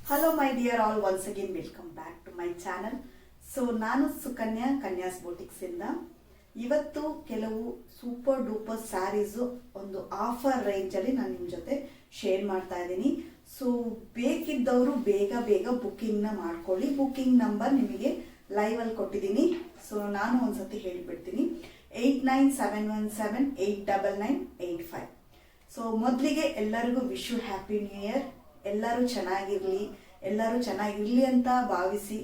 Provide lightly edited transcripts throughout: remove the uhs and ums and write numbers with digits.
Hello my dear all, once again welcome back to my channel. So ನಾನು ಸುಕನ್ಯಾ, ಕನ್ಯಾಸ್ ಬೊಟಿಕ್ಸ್ ಇಂದ ಇವತ್ತು ಕೆಲವು ಸೂಪರ್ ಡೂಪರ್ ಸ್ಯಾರೀಸು ಒಂದು ಆಫರ್ ರೇಂಜಲ್ಲಿ ನಾನು ನಿಮ್ಮ ಜೊತೆ ಶೇರ್ ಮಾಡ್ತಾ ಇದ್ದೀನಿ. ಸೊ ಬೇಕಿದ್ದವರು ಬೇಗ ಬೇಗ ಬುಕ್ಕಿಂಗ್ನ ಮಾಡ್ಕೊಳ್ಳಿ. ಬುಕ್ಕಿಂಗ್ ನಂಬರ್ ನಿಮಗೆ ಲೈವಲ್ಲಿ ಕೊಟ್ಟಿದ್ದೀನಿ. ಸೊ ನಾನು ಒಂದ್ಸತಿ ಹೇಳಿಬಿಡ್ತೀನಿ, 8971789985. ಸೊ ಮೊದಲಿಗೆ ಎಲ್ಲರಿಗೂ wish you happy new year. ಎಲ್ಲರೂ ಚೆನ್ನಾಗಿರ್ಲಿ ಅಂತ ಭಾವಿಸಿ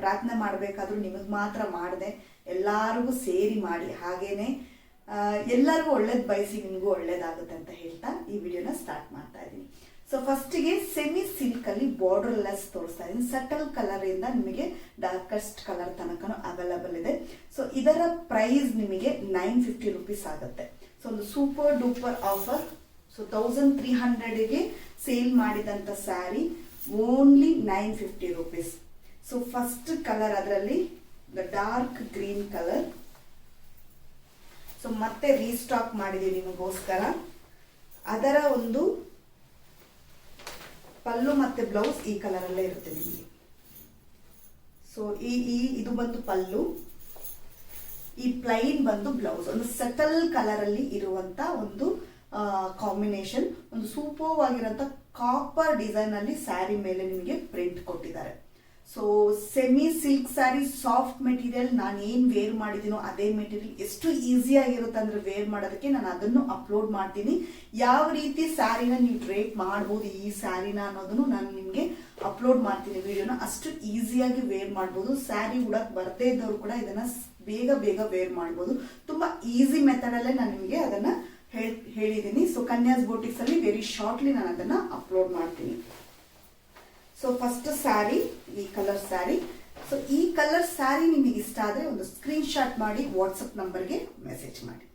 ಪ್ರಾರ್ಥನೆ ಮಾಡಬೇಕಾದ್ರೂ ನಿಮಗೆ ಮಾತ್ರ ಮಾಡದೆ ಎಲ್ಲರಿಗೂ ಸೇರಿ ಮಾಡಿ. ಹಾಗೇನೆ ಎಲ್ಲರಿಗೂ ಒಳ್ಳೇದು ಬಯಸಿ ನಿಮಗೂ ಒಳ್ಳೇದಾಗುತ್ತೆ ಅಂತ ಹೇಳ್ತಾ ಈ ವಿಡಿಯೋನ ಸ್ಟಾರ್ಟ್ ಮಾಡ್ತಾ ಇದ್ದೀನಿ. ಸೊ ಫಸ್ಟಿಗೆ ಸೆಮಿ ಸಿಲ್ಕ್ ಅಲ್ಲಿ ಬಾರ್ಡರ್ ಲೆಸ್ ತೋರಿಸ್ತಾ ಇದ್ದೀನಿ. ಸಟಲ್ ಕಲರ್ ಇಂದ ನಿಮಗೆ ಡಾರ್ಕೆಸ್ಟ್ ಕಲರ್ ತನಕನೂ ಅವೈಲಬಲ್ ಇದೆ. ಸೊ ಇದರ ಪ್ರೈಸ್ ನಿಮಗೆ 950 rupees ಆಗುತ್ತೆ. ಸೊ ಒಂದು ಸೂಪರ್ ಡೂಪರ್ ಆಫರ್. ಸೊ 1300ಗೆ ಸೇಲ್ ಮಾಡಿದಂಥ sari only 950 rupees. So first colour ಅದರಲ್ಲಿ ಡಾರ್ಕ್ ಗ್ರೀನ್ ಕಲರ್. ಸೊ ಮತ್ತೆ ರೀಸ್ಟಾಕ್ ಮಾಡಿದೀವಿ ನಿಮಗೋಸ್ಕರ. ಅದರ ಒಂದು ಪಲ್ಲು ಮತ್ತೆ ಬ್ಲೌಸ್ ಈ ಕಲರ್ ಅಲ್ಲೇ ಇರುತ್ತೆ ನಿಮಗೆ. ಸೊ ಇದು ಬಂದು ಪಲ್ಲು, ಈ ಪ್ಲೈನ್ ಬಂದು ಬ್ಲೌಸ್. ಒಂದು ಸಟಲ್ ಕಲರ್ ಅಲ್ಲಿ ಇರುವಂತ ಒಂದು ಕಾಂಬಿನೇಷನ್. ಒಂದು ಸೂಪರ್ ಆಗಿರೋಂಥ ಕಾಪರ್ ಡಿಸೈನ್ ಅಲ್ಲಿ ಸ್ಯಾರಿ ಮೇಲೆ ನಿಮಗೆ ಪ್ರಿಂಟ್ ಕೊಟ್ಟಿದ್ದಾರೆ. So semi silk sari, soft material. ನಾನು ಏನ್ ವೇರ್ ಮಾಡಿದ್ದೀನೋ ಅದೇ ಮೆಟೀರಿಯಲ್. ಎಷ್ಟು ಈಸಿ ಆಗಿರುತ್ತೆ ಅಂದ್ರೆ ವೇರ್ ಮಾಡೋದಕ್ಕೆ. ನಾನು ಅದನ್ನು ಅಪ್ಲೋಡ್ ಮಾಡ್ತೀನಿ. ಯಾವ ರೀತಿ ಸ್ಯಾರಿನ ನೀವು ಡ್ರೇಪ್ ಮಾಡ್ಬೋದು ಈ ಸ್ಯಾರಿನ ಅನ್ನೋದನ್ನು ನಾನು ನಿಮಗೆ ಅಪ್ಲೋಡ್ ಮಾಡ್ತೀನಿ ವಿಡಿಯೋನ. ಅಷ್ಟು ಈಸಿಯಾಗಿ ವೇರ್ ಮಾಡ್ಬೋದು. ಸ್ಯಾರಿ ಉಡಕ್ ಬರದೇ ಇದ್ದವ್ರು ಕೂಡ ಇದನ್ನ ಬೇಗ ಬೇಗ ವೇರ್ ಮಾಡ್ಬೋದು. ತುಂಬಾ ಈಸಿ ಮೆಥಡ್ ಅಲ್ಲೇ ನಾನು ನಿಮಗೆ ಅದನ್ನ ಹೇಳಿದ್ದೀನಿ. ಸೊ ಕನ್ಯಾಸ್ ಬೊಟಿಕ್ಸ್ ಅಲ್ಲಿ ವೆರಿ ಶಾರ್ಟ್ಲಿ ನಾನು ಅದನ್ನ ಅಪ್ಲೋಡ್ ಮಾಡ್ತೀನಿ. ಸೊ ಫಸ್ಟ್ ಸ್ಯಾರಿ ಈ ಕಲರ್ ಸ್ಯಾರಿ. ಸೊ ಈ ಕಲರ್ ಸ್ಯಾರಿ ನಿಮಗೆ ಇಷ್ಟ ಆದ್ರೆ ಒಂದು ಸ್ಕ್ರೀನ್ ಶಾಟ್ ಮಾಡಿ ವಾಟ್ಸಪ್ ನಂಬರ್ಗೆ ಮೆಸೇಜ್ ಮಾಡಿ.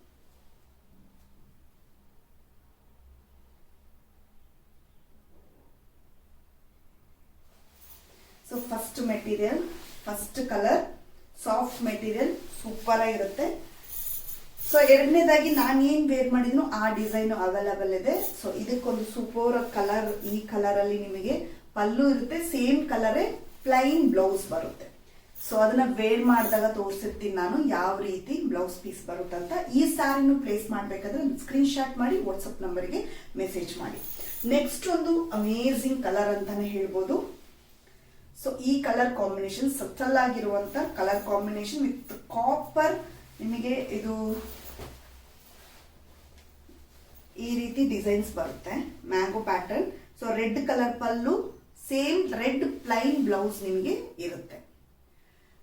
So first material, first colour soft material, super ಆಗಿರುತ್ತೆ. ಸೊ ಎರಡನೇದಾಗಿ ನಾನು ಏನ್ ವೇರ್ ಮಾಡಿದ್ನೋ ಆ ಡಿಸೈನ್ ಅವೈಲಬಲ್ ಇದೆ. ಸೊ ಇದಕ್ಕೊಂದು ಸೂಪರ್ ಕಲರ್, ಈ ಕಲರ್ ಅಲ್ಲಿ ನಿಮಗೆ ಪಲ್ಲು ಇರುತ್ತೆ. ಸೇಮ್ ಕಲರೇ ಪ್ಲೈನ್ ಬ್ಲೌಸ್ ಬರುತ್ತೆ. ಸೊ ಅದನ್ನ ವೇರ್ ಮಾಡಿದಾಗ ತೋರಿಸಿರ್ತೀನಿ ನಾನು ಯಾವ ರೀತಿ ಬ್ಲೌಸ್ ಪೀಸ್ ಬರುತ್ತೆ ಅಂತ. ಈ ಸ್ಯಾರಿನ ಪ್ಲೇಸ್ ಮಾಡ್ಬೇಕಾದ್ರೆ ಒಂದು ಸ್ಕ್ರೀನ್ ಶಾಟ್ ಮಾಡಿ ವಾಟ್ಸಪ್ ನಂಬರ್ಗೆ ಮೆಸೇಜ್ ಮಾಡಿ. ನೆಕ್ಸ್ಟ್ ಒಂದು ಅಮೇಝಿಂಗ್ ಕಲರ್ ಅಂತಾನೆ ಹೇಳ್ಬೋದು. ಸೊ ಈ ಕಲರ್ ಕಾಂಬಿನೇಷನ್ ಸಟಲ್ ಆಗಿರುವಂತ ಕಲರ್ ಕಾಂಬಿನೇಷನ್ ವಿತ್ ಕಾಪರ್. ನಿಮಗೆ ಇದು ಈ ರೀತಿ ಡಿಸೈನ್ಸ್ ಬರುತ್ತೆ, mango pattern. So red colour pallu, same red plain blouse ನಿಮಗೆ ಇರುತ್ತೆ.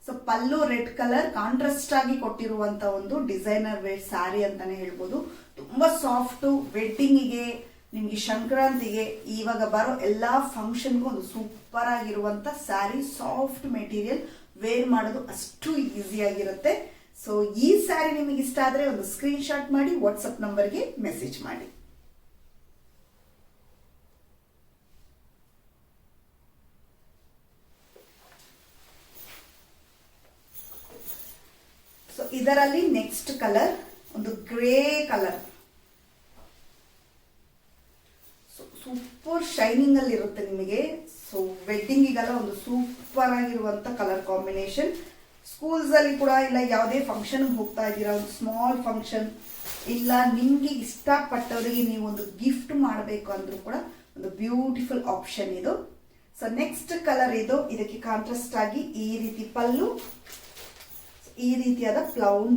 So pallu red colour contrast ಆಗಿ ಕೊಟ್ಟಿರುವಂತ ಒಂದು ಡಿಸೈನರ್ ವೇರ್ ಸ್ಯಾರಿ ಅಂತಾನೆ ಹೇಳ್ಬೋದು. ತುಂಬಾ ಸಾಫ್ಟ್. ವೆಡ್ಡಿಂಗಿಗೆ, ನಿಮ್ಗೆ ಸಂಕ್ರಾಂತಿಗೆ, ಇವಾಗ ಬರೋ ಎಲ್ಲಾ ಫಂಕ್ಷನ್ಗೂ ಒಂದು ಸೂಪರ್ ಆಗಿರುವಂತ ಸ್ಯಾರಿ. ಸಾಫ್ಟ್ ಮೆಟೀರಿಯಲ್, ವೇರ್ ಮಾಡೋದು ಅಷ್ಟು ಈಸಿ ಆಗಿರುತ್ತೆ. ಸೊ ಈ ಸ್ಯಾರಿ ನಿಮಗೆ ಇಷ್ಟ ಆದ್ರೆ ಒಂದು ಸ್ಕ್ರೀನ್ ಶಾಟ್ ಮಾಡಿ ವಾಟ್ಸಪ್ ನಂಬರ್ಗೆ ಮೆಸೇಜ್ ಮಾಡಿ. ಸೊ ಇದರಲ್ಲಿ ನೆಕ್ಸ್ಟ್ ಕಲರ್ ಒಂದು ಗ್ರೇ ಕಲರ್. ಸೂಪರ್ ಶೈನಿಂಗ್ ಅಲ್ಲಿ ಇರುತ್ತೆ ನಿಮಗೆ. ಸೊ ವೆಡ್ಡಿಂಗಿಗೆಲ್ಲ ಒಂದು ಸೂಪರ್ ಆಗಿರುವಂತ ಕಲರ್ ಕಾಂಬಿನೇಷನ್. ಸ್ಕೂಲ್ಸ್ ಅಲ್ಲಿ ಕೂಡ, ಇಲ್ಲ ಯಾವುದೇ ಫಂಕ್ಷನ್ ಹೋಗ್ತಾ ಇದ್ದೀರಾ, ಒಂದು ಸ್ಮಾಲ್ ಫಂಕ್ಷನ್, ಇಲ್ಲ ನಿಮ್ಗೆ ಇಷ್ಟಪಟ್ಟವರಿಗೆ ನೀವು ಒಂದು ಗಿಫ್ಟ್ ಮಾಡಬೇಕು ಅಂದ್ರೂ ಕೂಡ ಒಂದು ಬ್ಯೂಟಿಫುಲ್ ಆಪ್ಷನ್ ಇದು. ಸೊ ನೆಕ್ಸ್ಟ್ ಕಲರ್ ಇದು. ಇದಕ್ಕೆ ಕಾಂಟ್ರಾಸ್ಟ್ ಆಗಿ ಈ ರೀತಿ ಪಲ್ಲು, ಈ ರೀತಿಯಾದ ಪ್ಲೌನ್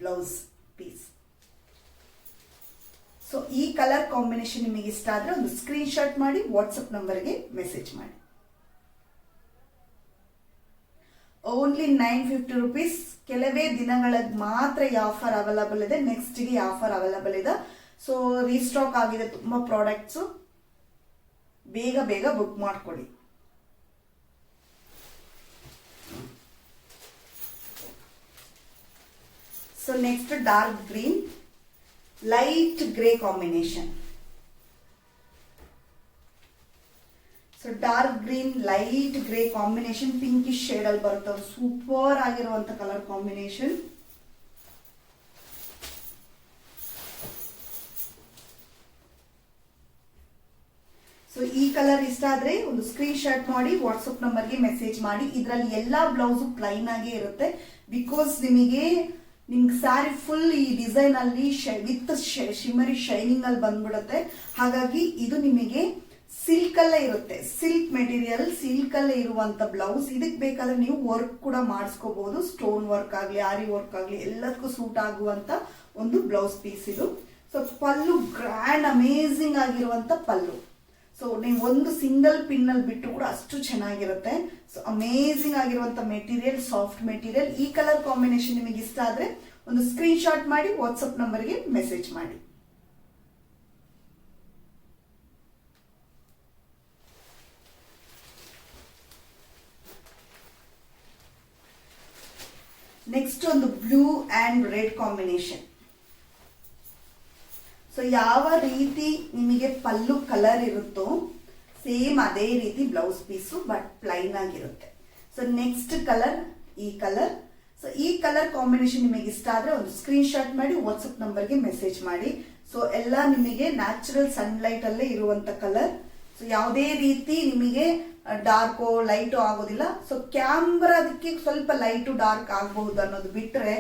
ಬ್ಲೌಸ್ ಪೀಸ್. ಸೊ ಈ ಕಲರ್ ಕಾಂಬಿನೇಷನ್ ನಿಮಗೆ ಇಷ್ಟ ಆದ್ರೆ ಒಂದು ಸ್ಕ್ರೀನ್ ಶಾಟ್ ಮಾಡಿ ವಾಟ್ಸಪ್ ನಂಬರ್ಗೆ ಮೆಸೇಜ್ ಮಾಡಿ. Only 950 rupees. ಕೆಲವೇ ದಿನಗಳ ಮಾತ್ರ ಈ ಆಫರ್ ಅವೈಲಬಲ್ ಇದೆ. ನೆಕ್ಸ್ಟ್ ಗೆ ಆಫರ್ ಅವೈಲಬಲ್ ಇದೆ. ಸೊ ರೀಸ್ಟಾಕ್ ಆಗಿದೆ ತುಂಬಾ ಪ್ರಾಡಕ್ಟ್ಸ್. ಬೇಗ ಬೇಗ ಬುಕ್ ಮಾಡ್ಕೊಳ್ಳಿ. So next dark green, light grey combination. So dark green, light grey combination, pinkish shade ಅಲ್ಲಿ ಬರುತ್ತೆ. ಸೂಪರ್ ಆಗಿರುವಂತ ಕಲರ್ ಕಾಂಬಿನೇಷನ್. ಸೊ ಈ ಕಲರ್ ಇಷ್ಟ ಆದ್ರೆ ಒಂದು ಸ್ಕ್ರೀನ್ ಶಾಟ್ ಮಾಡಿ ವಾಟ್ಸಪ್ ನಂಬರ್ಗೆ ಮೆಸೇಜ್ ಮಾಡಿ. ಇದರಲ್ಲಿ ಎಲ್ಲಾ ಬ್ಲೌಸ್ ಪ್ಲೈನ್ ಆಗೇ ಇರುತ್ತೆ. ಬಿಕಾಸ್ ನಿಮಗೆ ಸ್ಯಾರಿ ಫುಲ್ ಈ ಡಿಸೈನ್ ಅಲ್ಲಿ ವಿತ್ ಶಿಮರಿ ಶೈನಿಂಗ್ ಅಲ್ಲಿ ಬಂದ್ಬಿಡುತ್ತೆ. ಹಾಗಾಗಿ ಇದು ನಿಮಗೆ ಸಿಲ್ಕ್ ಅಲ್ಲೇ ಇರುತ್ತೆ. ಸಿಲ್ಕ್ ಮೆಟೀರಿಯಲ್, ಸಿಲ್ಕ್ ಅಲ್ಲೇ ಇರುವಂತ ಬ್ಲೌಸ್. ಇದಕ್ಕೆ ಬೇಕಾದ್ರೆ ನೀವು ವರ್ಕ್ ಕೂಡ ಮಾಡಿಸ್ಕೋಬಹುದು. ಸ್ಟೋನ್ ವರ್ಕ್ ಆಗ್ಲಿ, ಆರಿ ವರ್ಕ್ ಆಗ್ಲಿ, ಎಲ್ಲದಕ್ಕೂ ಸೂಟ್ ಆಗುವಂತ ಒಂದು ಬ್ಲೌಸ್ ಪೀಸ್ ಇದು. ಸೊ ಪಲ್ಲು ಗ್ರ್ಯಾಂಡ್ ಅಮೇಝಿಂಗ್ ಆಗಿರುವಂತ ಪಲ್ಲು. ಸೊ ನೀವು ಒಂದು ಸಿಂಗಲ್ ಪಿನ್ ಅಲ್ಲಿ ಬಿಟ್ಟು ಕೂಡ ಅಷ್ಟು ಚೆನ್ನಾಗಿರುತ್ತೆ. ಸೊ ಅಮೇಝಿಂಗ್ ಆಗಿರುವಂತ ಮೆಟೀರಿಯಲ್, ಸಾಫ್ಟ್ ಮೆಟೀರಿಯಲ್. ಈ ಕಲರ್ ಕಾಂಬಿನೇಷನ್ ನಿಮಗೆ ಇಷ್ಟ ಆದ್ರೆ ಒಂದು ಸ್ಕ್ರೀನ್ ಶಾಟ್ ಮಾಡಿ ವಾಟ್ಸಪ್ ನಂಬರ್ಗೆ ಮೆಸೇಜ್ ಮಾಡಿ. ನೆಕ್ಸ್ಟ್ ಒಂದು blue and red combination. So ಯಾವ ರೀತಿ ನಿಮಗೆ ಪಲ್ಲು ಕಲರ್ ಇರುತ್ತೋ ಸೇಮ್ ಅದೇ ರೀತಿ ಬ್ಲೌಸ್ ಪೀಸು, ಬಟ್ ಪ್ಲೈನ್ ಆಗಿರುತ್ತೆ. ಸೊ ನೆಕ್ಸ್ಟ್ ಕಲರ್ ಈ ಕಲರ್. ಸೊ ಈ ಕಲರ್ ಕಾಂಬಿನೇಷನ್ ನಿಮಗೆ ಇಷ್ಟ ಆದ್ರೆ ಒಂದು ಸ್ಕ್ರೀನ್ ಶಾಟ್ ಮಾಡಿ ವಾಟ್ಸಪ್ ನಂಬರ್ಗೆ ಮೆಸೇಜ್ ಮಾಡಿ. ಸೊ ಎಲ್ಲ ನಿಮಗೆ ನ್ಯಾಚುರಲ್ ಸನ್ಲೈಟ್ ಅಲ್ಲೇ ಇರುವಂತ ಕಲರ್. ಸೊ ಯಾವುದೇ ರೀತಿ ನಿಮಗೆ ಡಾರ್ಕೋ ಲೈಟು ಆಗೋದಿಲ್ಲ. ಸೊ ಕ್ಯಾಮ್ರಾದಕ್ಕೆ ಸ್ವಲ್ಪ ಲೈಟು ಡಾರ್ಕ್ ಆಗಬಹುದು ಅನ್ನೋದು ಬಿಟ್ರೆ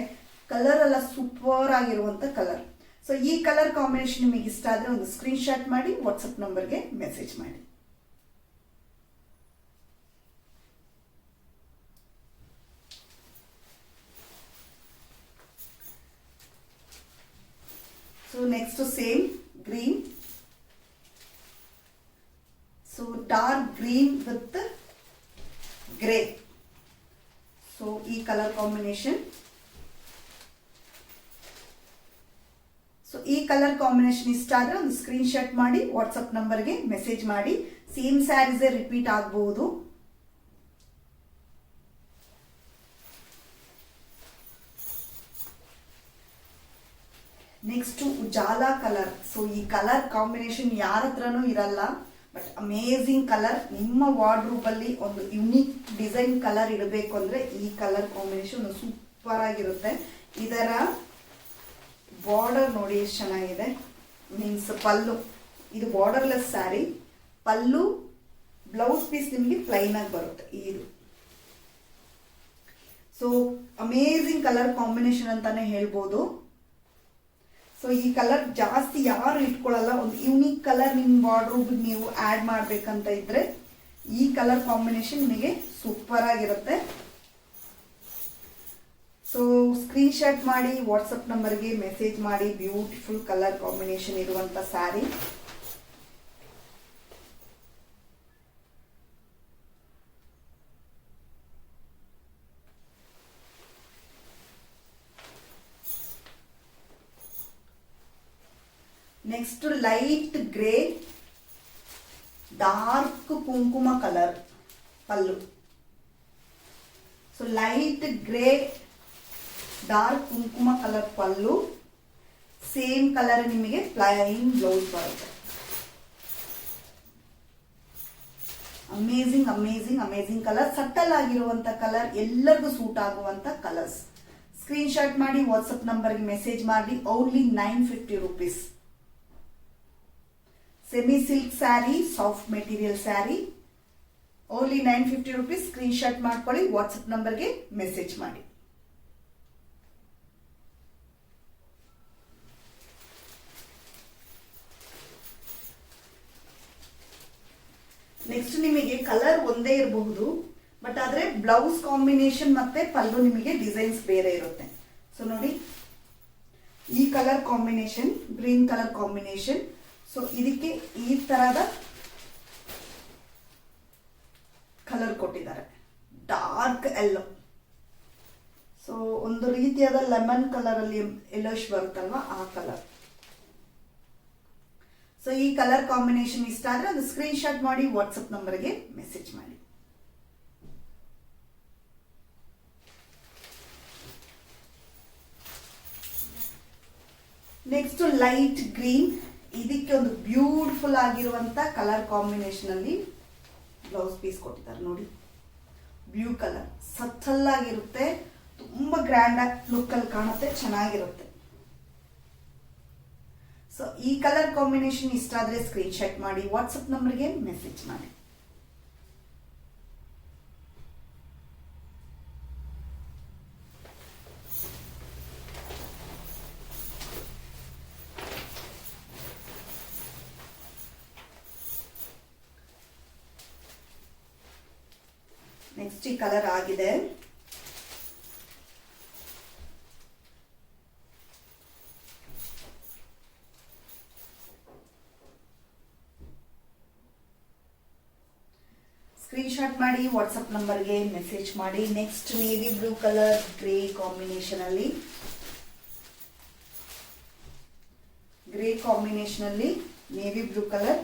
ಕಲರ್ ಎಲ್ಲ ಸೂಪರ್ ಆಗಿರುವಂತ ಕಲರ್. ಸೊ ಈ ಕಲರ್ ಕಾಂಬಿನೇಷನ್ ನಿಮಗೆ ಇಷ್ಟ ಆದ್ರೆ ಒಂದು ಸ್ಕ್ರೀನ್ ಶಾಟ್ ಮಾಡಿ ವಾಟ್ಸಪ್ ನಂಬರ್ಗೆ ಮೆಸೇಜ್ ಮಾಡಿ. So next same green. So dark green with grey. So ಈ ಕಲರ್ ಕಾಂಬಿನೇಷನ್. ಸೊ ಈ ಕಲರ್ ಕಾಂಬಿನೇಷನ್ ಇಷ್ಟ ಆದ್ರೆ ಒಂದು ಸ್ಕ್ರೀನ್ ಶಾಟ್ ಮಾಡಿ ವಾಟ್ಸಪ್ ನಂಬರ್ಗೆ ಮೆಸೇಜ್ ಮಾಡಿ. ಸೇಮ್ ಸ್ಯಾರೀಸ್ ರಿಪೀಟ್ ಆಗಬಹುದು. Next Ujala colour. ಸೊ ಈ ಕಲರ್ ಕಾಂಬಿನೇಷನ್ ಯಾರ ಹತ್ರನೂ ಇರಲ್ಲ, ಬಟ್ ಅಮೇಝಿಂಗ್ ಕಲರ್. ನಿಮ್ಮ ವಾರ್ಡ್ರೂಬ್ ಅಲ್ಲಿ ಒಂದು ಯುನಿಕ್ ಡಿಸೈನ್ ಕಲರ್ ಇಡಬೇಕು ಅಂದ್ರೆ ಈ ಕಲರ್ ಕಾಂಬಿನೇಷನ್ ಒಂದು ಸೂಪರ್ ಆಗಿರುತ್ತೆ. ಇದರ ಬಾರ್ಡರ್ ನೋಡಿ ಎಷ್ಟು ಚೆನ್ನಾಗಿದೆ. ಮೀನ್ಸ್ ಪಲ್ಲು ಇದು ಬಾರ್ಡರ್ಲೆಸ್ ಸ್ಯಾರಿ. ಪಲ್ಲು ಬ್ಲೌಸ್ ಪೀಸ್ ನಿಮಗೆ ಪ್ಲೈನ್ ಆಗಿ ಬರುತ್ತೆ ಇದು. ಸೊ ಅಮೇಝಿಂಗ್ ಕಲರ್ ಕಾಂಬಿನೇಷನ್ ಅಂತಾನೆ ಹೇಳ್ಬೋದು. ಸೊ ಈ ಕಲರ್ ಜಾಸ್ತಿ ಯಾರು ಇಟ್ಕೊಳ್ಳಲ್ಲ. ಒಂದು ಯುನಿಕ್ ಕಲರ್ ನಿಮ್ಮ ವಾರ್ಡ್ರೂಬ್ ನೀವು ಆಡ್ ಮಾಡ್ಬೇಕಂತ ಇದ್ರೆ ಈ ಕಲರ್ ಕಾಂಬಿನೇಷನ್ ನಿಮಗೆ ಸೂಪರ್ ಆಗಿರುತ್ತೆ. ಸೊ ಸ್ಕ್ರೀನ್ ಶಾಟ್ ಮಾಡಿ ವಾಟ್ಸಪ್ ನಂಬರ್ಗೆ ಮೆಸೇಜ್ ಮಾಡಿ. ಬ್ಯೂಟಿಫುಲ್ ಕಲರ್ ಕಾಂಬಿನೇಷನ್ ಇರುವಂತ sari. Next light grey, dark ಕುಂಕುಮ colour pallu. So light grey dark ಕುಂಕುಮ ಕಲರ್ ಪಲ್ಲು. ಸೇಮ್ ಕಲರ್ ನಿಮಗೆ ಪ್ಲೈನ್ ಬ್ಲೌಸ್ ಬರುತ್ತೆ. Amazing amazing amazing colour. Subtle ಆಗಿರುವಂತ ಕಲರ್, ಎಲ್ಲರಿಗೂ ಸೂಟ್ ಆಗುವಂತ ಕಲರ್ಸ್. ಸ್ಕ್ರೀನ್ ಶಾಟ್ ಮಾಡಿ ವಾಟ್ಸಪ್ ನಂಬರ್ಗೆ ಮೆಸೇಜ್ ಮಾಡಿ. Only 950 rupees. Semi silk sari, soft material sari. Only 950 rupees. Screen shot ಮಾಡ್ಕೊಳ್ಳಿ, ವಾಟ್ಸಪ್ ನಂಬರ್ಗೆ ಮೆಸೇಜ್ ಮಾಡಿ. ನೆಕ್ಸ್ಟ್ ನಿಮಗೆ ಕಲರ್ ಒಂದೇ ಇರಬಹುದು, ಬಟ್ ಆದ್ರೆ ಬ್ಲೌಸ್ ಕಾಂಬಿನೇಷನ್ ಮತ್ತೆ ಪಲ್ಲು ನಿಮಗೆ ಡಿಸೈನ್ಸ್ ಬೇರೆ ಇರುತ್ತೆ. ಸೊ ನೋಡಿ ಈ colour combination, green colour combination. So ಇದಕ್ಕೆ ಈ ತರದ ಕಲರ್ ಕೊಟ್ಟಿದ್ದಾರೆ, ಡಾರ್ಕ್ ಯೆಲ್ಲೋ. ಸೊ ಒಂದು ರೀತಿಯಾದ ಲೆಮನ್ ಕಲರ್ ಅಲ್ಲಿ ಯೆಲ್ಲೋಶ್ ಬರುತ್ತಲ್ವಾ, ಆ ಕಲರ್. ಸೊ ಈ ಕಲರ್ ಕಾಂಬಿನೇಷನ್ ಇಷ್ಟ ಆದ್ರೆ ಒಂದು ಸ್ಕ್ರೀನ್ ಶಾಟ್ ಮಾಡಿ ವಾಟ್ಸಪ್ ನಂಬರ್ಗೆ ಮೆಸೇಜ್ ಮಾಡಿ. Next light green. ಇದಕ್ಕೆ ಒಂದು ಬ್ಯೂಟಿಫುಲ್ ಆಗಿರುವಂತ ಕಲರ್ ಕಾಂಬಿನೇಷನ್ ಅಲ್ಲಿ ಬ್ಲೌಸ್ ಪೀಸ್ ಕೊಟ್ಟಿದ್ದಾರೆ ನೋಡಿ. ಬ್ಲೂ ಕಲರ್ ಸಟಲ್ ಆಗಿರುತ್ತೆ, ತುಂಬಾ ಗ್ರ್ಯಾಂಡ್ ಆಗಿ ಲುಕ್ ಅಲ್ಲಿ ಕಾಣುತ್ತೆ, ಚೆನ್ನಾಗಿರುತ್ತೆ. ಸೊ ಈ ಕಲರ್ ಕಾಂಬಿನೇಷನ್ ಇಷ್ಟ ಆದ್ರೆ ಸ್ಕ್ರೀನ್ ಶಾಟ್ ಮಾಡಿ ವಾಟ್ಸಪ್ ನಂಬರ್ಗೆ ಮೆಸೇಜ್ ಮಾಡಿ. ನೆಕ್ಸ್ಟ್ ಈ ಕಲರ್ ಆಗಿದೆ. ಸ್ಕ್ರೀನ್ಶಾಟ್ ಮಾಡಿ ವಾಟ್ಸಪ್ ನಂಬರ್ಗೆ ಮೆಸೇಜ್ ಮಾಡಿ. Next navy blue colour grey combination ಅಲ್ಲಿ navy blue colour,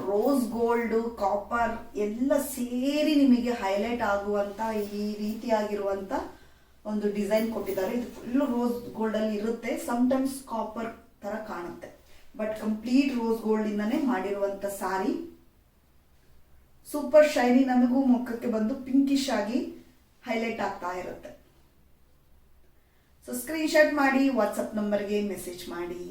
rose gold, copper ಎಲ್ಲ ಸೇರಿ ನಿಮಗೆ ಹೈಲೈಟ್ ಆಗುವಂತ ಈ ರೀತಿಯಾಗಿರುವಂತ ಒಂದು ಡಿಸೈನ್ ಕೊಟ್ಟಿದ್ದಾರೆ. ಇದು ಫುಲ್ ರೋಸ್ ಗೋಲ್ಡ್ ಅಲ್ಲಿ ಇರುತ್ತೆ, ಸಮ್ಟೈಮ್ಸ್ ಕಾಪರ್ ತರ ಕಾಣುತ್ತೆ, ಬಟ್ ಕಂಪ್ಲೀಟ್ ರೋಸ್ ಗೋಲ್ಡ್ ಇಂದಾನೆ ಮಾಡಿರುವಂತ ಸಾರಿ. ಸೂಪರ್ ಶೈನಿ, ನಮಗೂ ಮುಖಕ್ಕೆ ಬಂದು ಪಿಂಕಿಶ್ ಆಗಿ ಹೈಲೈಟ್ ಆಗ್ತಾ ಇರುತ್ತೆ. ಸೊ ಸ್ಕ್ರೀನ್ಶಾಟ್ ಮಾಡಿ ವಾಟ್ಸಪ್ ನಂಬರ್ಗೆ ಮೆಸೇಜ್ ಮಾಡಿ.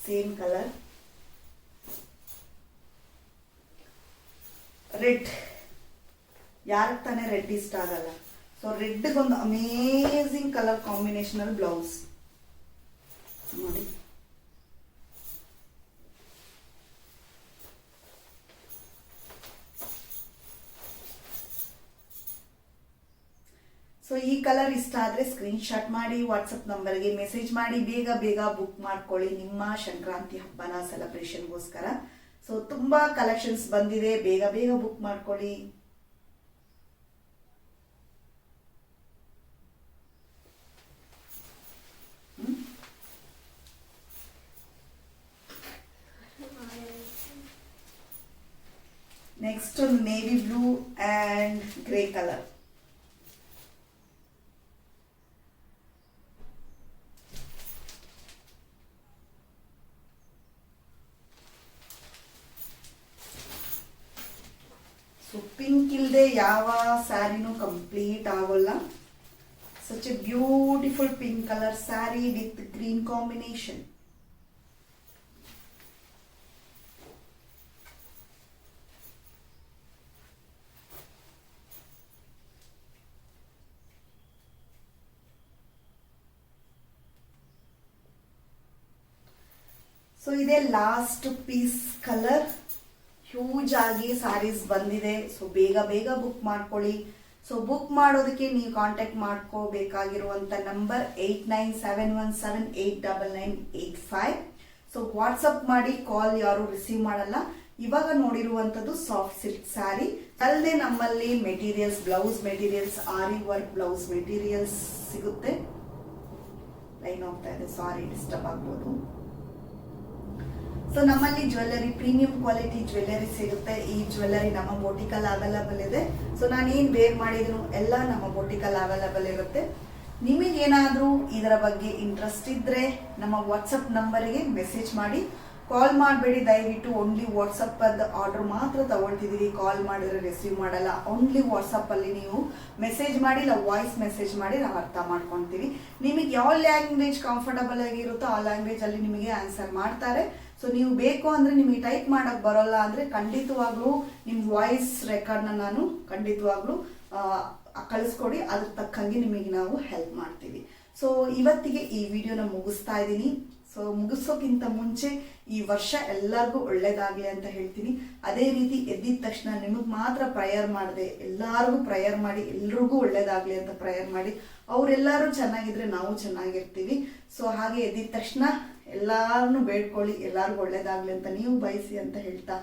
ಸೇಮ್ ಕಲರ್ ರೆಡ್, ಯಾರಿಗೆ ತಾನೇ ರೆಡ್ ಇಷ್ಟ ಆಗಲ್ಲ. ಸೊ ರೆಡ್ ಒಂದು ಅಮೇಜಿಂಗ್ ಕಲರ್ ಕಾಂಬಿನೇಷನ್ ಅಲ್ಲಿ ಬ್ಲೌಸ್ ನೋಡಿ. ಸೊ ಈ ಕಲರ್ ಇಷ್ಟ ಆದ್ರೆ ಸ್ಕ್ರೀನ್ ಶಾಟ್ ಮಾಡಿ ವಾಟ್ಸಪ್ ನಂಬರ್ಗೆ ಮೆಸೇಜ್ ಮಾಡಿ. ಬೇಗ ಬೇಗ ಬುಕ್ ಮಾಡ್ಕೊಳ್ಳಿ ನಿಮ್ಮ ಸಂಕ್ರಾಂತಿ ಹಬ್ಬನ ಸೆಲೆಬ್ರೇಷನ್ಗೋಸ್ಕರ. ಸೊ ತುಂಬಾ ಕಲೆಕ್ಷನ್ಸ್ ಬಂದಿದೆ, ಬೇಗ ಬೇಗ ಬುಕ್ ಮಾಡ್ಕೊಳ್ಳಿ. Next navy blue and grey colour. So pink ಇಲ್ಲದೆ ಯಾವ ಸ್ಯಾರಿನೂ ಕಂಪ್ಲೀಟ್ ಆಗೋಲ್ಲ. Such a beautiful pink colour sari with green combination. So ಇದೇ ಲಾಸ್ಟ್ ಪೀಸ್ ಕಲರ್. ಹ್ಯೂಜ್ ಆಗಿ ಸ್ಯಾರೀಸ್ ಬಂದಿದೆ. ಸೊ ಬೇಗ ಬೇಗ ಬುಕ್ ಮಾಡ್ಕೊಳ್ಳಿ. ಸೊ ಬುಕ್ ಮಾಡೋದಕ್ಕೆ ನೀವು ಕಾಂಟ್ಯಾಕ್ಟ್ ಮಾಡ್ಕೋಬೇಕಾಗಿರುವಂತ ನಂಬರ್ 8971789985. ಸೊ ವಾಟ್ಸಪ್ ಮಾಡಿ, ಕಾಲ್ ಯಾರು ರಿಸೀವ್ ಮಾಡಲ್ಲ. ಇವಾಗ ನೋಡಿರುವಂತದ್ದು ಸಾಫ್ಟ್ ಸಿಲ್ಕ್ ಸ್ಯಾರಿ ಅಲ್ಲದೆ ನಮ್ಮಲ್ಲಿ ಮೆಟೀರಿಯಲ್ಸ್, ಬ್ಲೌಸ್ ಮೆಟೀರಿಯಲ್ಸ್, ಆರಿ ವರ್ಕ್ ಬ್ಲೌಸ್ ಮೆಟೀರಿಯಲ್ಸ್ ಸಿಗುತ್ತೆ. ಲೈನ್ ಹೋಗ್ತಾ ಇದೆ, ಸಾರಿ ಡಿಸ್ಟರ್ಬ್ ಆಗ್ಬೋದು. ಸೊ ನಮ್ಮಲ್ಲಿ ಜ್ಯುವೆಲ್ಲರಿ, ಪ್ರೀಮಿಯಂ ಕ್ವಾಲಿಟಿ ಜ್ಯುವೆಲ್ಲರಿ ಸಿಗುತ್ತೆ. ಈ ಜ್ಯುವೆಲ್ಲರಿ ನಮ್ಮ ಬೊಟಿಕಲ್ ಅವೈಲಬಲ್ ಇದೆ. ಸೊ ನಾನು ಏನ್ ವೇರ್ ಮಾಡಿದ್ರು ಎಲ್ಲ ನಮ್ಮ ಬೊಟಿಕಲ್ ಅವೈಲಬಲ್ ಇರುತ್ತೆ. ನಿಮಗೇನಾದ್ರೂ ಇದರ ಬಗ್ಗೆ ಇಂಟ್ರೆಸ್ಟ್ ಇದ್ರೆ ನಮ್ಮ ವಾಟ್ಸಪ್ ನಂಬರ್ಗೆ ಮೆಸೇಜ್ ಮಾಡಿ. ಕಾಲ್ ಮಾಡಬೇಡಿ ದಯವಿಟ್ಟು. ಓನ್ಲಿ ವಾಟ್ಸಪ್ ಆರ್ಡರ್ ಮಾತ್ರ ತಗೊಳ್ತಿದೀವಿ. ಕಾಲ್ ಮಾಡಿದ್ರೆ ರಿಸೀವ್ ಮಾಡಲ್ಲ. ಓನ್ಲಿ ವಾಟ್ಸಪ್ ಅಲ್ಲಿ ನೀವು ಮೆಸೇಜ್ ಮಾಡಿ, ಇಲ್ಲ ವಾಯ್ಸ್ ಮೆಸೇಜ್ ಮಾಡಿ, ನಾವು ಅರ್ಥ ಮಾಡ್ಕೊಂತೀವಿ. ನಿಮಗೆ ಯಾವ ಲ್ಯಾಂಗ್ವೇಜ್ ಕಂಫರ್ಟಬಲ್ ಆಗಿರುತ್ತೋ ಆ ಲ್ಯಾಂಗ್ವೇಜ್ ಅಲ್ಲಿ ನಿಮಗೆ ಆನ್ಸರ್ ಮಾಡ್ತಾರೆ. ಸೊ ನೀವು ಬೇಕು ಅಂದ್ರೆ ನಿಮಗೆ ಟೈಪ್ ಮಾಡಕ್ ಬರೋಲ್ಲ ಅಂದ್ರೆ ಖಂಡಿತವಾಗ್ಲೂ ನಿಮ್ ವಾಯ್ಸ್ ರೆಕಾರ್ಡ್ನ ನಾನು ಖಂಡಿತವಾಗ್ಲೂ ಕಳಿಸ್ಕೊಡಿ. ಅದ್ರ ತಕ್ಕಂಗೆ ನಿಮಗೆ ನಾವು ಹೆಲ್ಪ್ ಮಾಡ್ತೀವಿ. ಸೊ ಇವತ್ತಿಗೆ ಈ ವಿಡಿಯೋನ ಮುಗಿಸ್ತಾ ಇದ್ದೀನಿ. ಸೊ ಮುಗಿಸೋಕ್ಕಿಂತ ಮುಂಚೆ ಈ ವರ್ಷ ಎಲ್ಲರಿಗೂ ಒಳ್ಳೇದಾಗ್ಲಿ ಅಂತ ಹೇಳ್ತೀನಿ. ಅದೇ ರೀತಿ ಎದ್ದಿದ ತಕ್ಷಣ ನಿಮಗ್ ಮಾತ್ರ ಪ್ರೇಯರ್ ಮಾಡದೆ ಎಲ್ಲಾರ್ಗು ಪ್ರೇಯರ್ ಮಾಡಿ, ಎಲ್ರಿಗೂ ಒಳ್ಳೇದಾಗ್ಲಿ ಅಂತ ಪ್ರೇಯರ್ ಮಾಡಿ. ಅವರೆಲ್ಲರೂ ಚೆನ್ನಾಗಿದ್ರೆ ನಾವು ಚೆನ್ನಾಗಿರ್ತೀವಿ. ಸೊ ಹಾಗೆ ಎದ್ದಿದ ತಕ್ಷಣ ಎಲ್ಲಾರನ್ನು ಬೇಡ್ಕೊಳ್ಳಿ, ಎಲ್ಲಾರ್ಗು ಒಳ್ಳೇದಾಗ್ಲಿ ಅಂತ ನೀವು ಬಯಸಿ ಅಂತ ಹೇಳ್ತಾ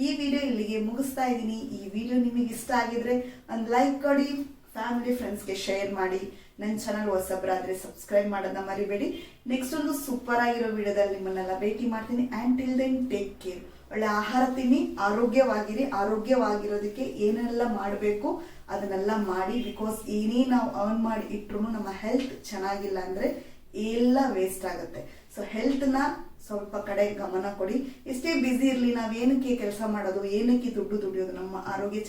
ಈ ವಿಡಿಯೋ ಇಲ್ಲಿಗೆ ಮುಗಿಸ್ತಾ ಇದ್ದೀನಿ. ಈ ವಿಡಿಯೋ ನಿಮಗೆ ಇಷ್ಟ ಆಗಿದ್ರೆ ಒಂದು ಲೈಕ್ ಕೊಡಿ, ಫ್ಯಾಮಿಲಿ ಫ್ರೆಂಡ್ಸ್ಗೆ ಶೇರ್ ಮಾಡಿ. ನನ್ನ ಚಾನಲ್ ಹೊಸಬ್ರಾದ್ರೆ ಸಬ್ಸ್ಕ್ರೈಬ್ ಮಾಡೋದನ್ನ ಮರಿಬೇಡಿ. ನೆಕ್ಸ್ಟ್ ಒಂದು ಸೂಪರ್ ಆಗಿರೋ ವಿಡಿಯೋದಲ್ಲಿ ನಿಮ್ಮನ್ನೆಲ್ಲ ಭೇಟಿ ಮಾಡ್ತೀನಿ. And till then take care. ಒಳ್ಳೆ ಆಹಾರ ತಿನ್ನಿ, ಆರೋಗ್ಯವಾಗಿರಿ. ಆರೋಗ್ಯವಾಗಿರೋದಕ್ಕೆ ಏನೆಲ್ಲ ಮಾಡಬೇಕು ಅದನ್ನೆಲ್ಲ ಮಾಡಿ. ಬಿಕಾಸ್ ಏನೇ ನಾವು ಅರ್ನ್ ಮಾಡಿ ಇಟ್ರು ನಮ್ಮ ಹೆಲ್ತ್ ಚೆನ್ನಾಗಿಲ್ಲ ಅಂದ್ರೆ ಎಲ್ಲ ವೇಸ್ಟ್ ಆಗುತ್ತೆ. ಸೊ ಹೆಲ್ತ್ನ ಸ್ವಲ್ಪ ಕಡೆ ಗಮನ ಕೊಡಿ. ಎಷ್ಟೇ ಬ್ಯುಸಿ ಇರಲಿ, ನಾವೇನಕ್ಕೆ ಕೆಲಸ ಮಾಡೋದು, ಏನಕ್ಕೆ ದುಡ್ಡು ದುಡಿಯೋದು, ನಮ್ಮ ಆರೋಗ್ಯ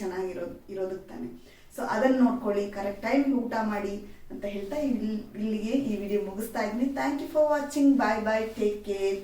ಇರೋದಕ್ಕೆ ತಾನೆ. ಸೊ ಅದನ್ನ ನೋಡ್ಕೊಳ್ಳಿ, ಕರೆಕ್ಟ್ ಟೈಮ್ ಊಟ ಮಾಡಿ ಅಂತ ಹೇಳ್ತಾ ಇಲ್ಲಿಗೆ ಈ ವಿಡಿಯೋ ಮುಗಿಸ್ತಾ ಇದ್ದೀನಿ. Thank you for watching. Bye bye, take care.